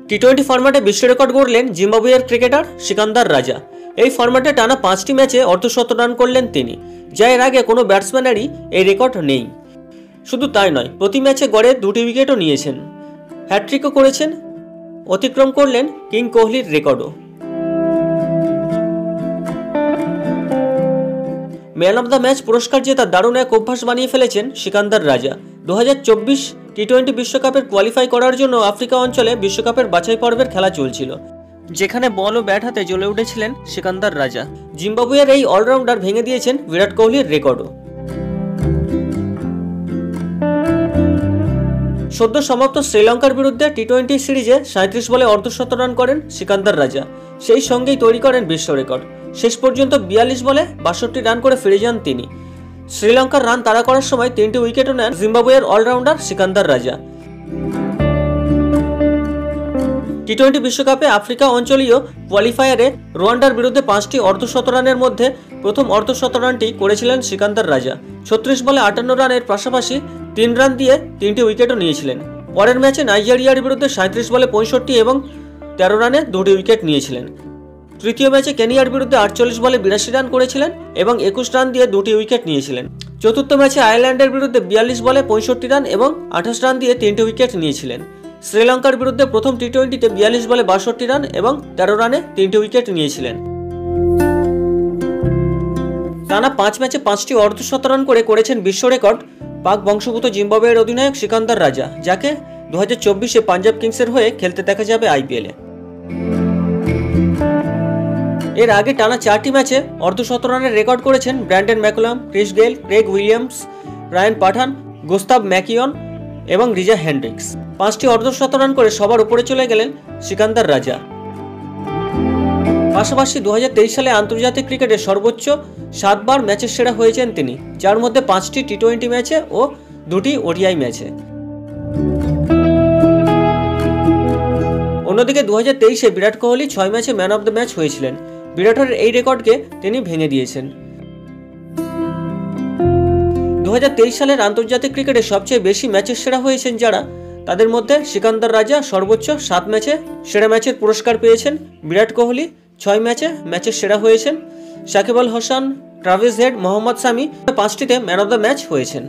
টি-20 ফরম্যাটে বিশ্ব রেকর্ড গড়লেন জিম্বাবুয়ের ক্রিকেটার সিকান্দার রাজা। এই ফরম্যাটে টানা ৫টি ম্যাচে অর্ধশত রান করলেন তিনি, যা এর আগে কোনো ব্যাটসম্যানেরই এই রেকর্ড নেই। শুধু তাই নয়, প্রতি ম্যাচে গড়ে 2টি উইকেটও নিয়েছেন, হ্যাটট্রিকও করেছেন, অতিক্রম করলেন কিং কোহলির রেকর্ডও। ম্যান অব দ্য ম্যাচ পুরস্কার জেতার দারুণ এক অভ্যাস বানিয়ে ফেলেছেন সিকান্দার রাজা। 2024 টি-20 বিশ্বকাপের কোয়ালিফাই করার জন্য আফ্রিকা অঞ্চলে বিশ্বকাপের বাছাই পর্বের খেলা চলছিল, যেখানে বল ও ব্যাট হাতে জ্বলে উঠেছিলেন সিকান্দার রাজা। জিম্বাবুয়ের এই অলরাউন্ডার ভেঙে দিয়েছেন বিরাট কোহলির রেকর্ডও। সদ্য সমাপ্ত শ্রীলঙ্কার বিরুদ্ধে টি-20 সিরিজে 37 বলে অর্ধশত রান করেন সিকান্দার রাজা, সেই সঙ্গেই তৈরি করেন বিশ্ব রেকর্ড। শেষ পর্যন্ত 42 বলে 62 রান করে ফিরে যান তিনি। শ্রীলঙ্কার রান তাড়া করার সময় 3টি উইকেটও নেন জিম্বাবুয়ের অলরাউন্ডার সিকান্দার রাজা। টি-20 বিশ্বকাপে আফ্রিকা অঞ্চলীয় কোয়ালিফায়ারে রোয়ান্ডার বিরুদ্ধে 5টি অর্ধশত রানের মধ্যে প্রথম অর্ধশত রানটি করেছিলেন সিকান্দার রাজা। 36 বলে 58 রানের পাশাপাশি 3 রান দিয়ে 3টি উইকেটও নিয়েছিলেন। পরের ম্যাচে নাইজেরিয়ার বিরুদ্ধে 37 বলে 65 এবং 13 রানে 2টি উইকেট নিয়েছিলেন। তৃতীয় ম্যাচে কেনিয়ার বিরুদ্ধে 48 বলে 82 রান করেছিলেন এবং 21 রান দিয়ে 2টি উইকেট নিয়েছিলেন। চতুর্থ ম্যাচে আয়ারল্যান্ডের বিরুদ্ধে 42 বলে 65 রান এবং 28 রান দিয়ে 3টি উইকেট নিয়েছিলেন। শ্রীলঙ্কার বিরুদ্ধে প্রথম টি-20তে 42 বলে 62 রান এবং 13 রানে 3টি উইকেট নিয়েছিলেন। টানা 5 ম্যাচে 5টি অর্ধশত রান করেছেন বিশ্ব রেকর্ড পাক বংশোদ্ভূত জিম্বাবুয়ের অধিনায়ক সিকান্দার রাজা, যাকে 2024-এ পাঞ্জাব কিংসের হয়ে খেলতে দেখা যাবে আইপিএলে। এর আগে টানা 4টি ম্যাচে অর্ধশত রানের রেকর্ড করেছেন Brendon McCullum, Chris Gayle, Craig Williams, Ryan Pathan, Gustav McKeon এবং রিজা হেন্ড্রিক্স। 5টি অর্ধশত রান করে সবার উপরে চলে গেলেন সিকান্দার রাজা। পাশাপাশি 2023 সালে আন্তর্জাতিক ক্রিকেটে সর্বোচ্চ 7 বার ম্যাচের সেরা হয়েছেন তিনি, যার মধ্যে 5টি টি-20 ম্যাচে ও 2টি ওডিআই ম্যাচে। অন্যদিকে 2023-এ বিরাট কোহলি 6 ম্যাচে ম্যান অব দ্য ম্যাচ হয়েছিলেন। বিরাটের এই রেকর্ডকে তিনি ভেঙে দিয়েছেন। 2023 সালের আন্তর্জাতিক ক্রিকেটে সবচেয়ে বেশি ম্যাচের সেরা হয়েছেন যারা, তাদের মধ্যে সিকান্দার রাজা সর্বোচ্চ 7 ম্যাচে সেরা ম্যাচের পুরস্কার পেয়েছেন, বিরাট কোহলি 6 ম্যাচে ম্যাচের সেরা হয়েছেন, সাকিব আল হাসান, ট্রাভিস হেড, মোহাম্মদ শামি 5টিতে ম্যান অব দ্য ম্যাচ হয়েছেন।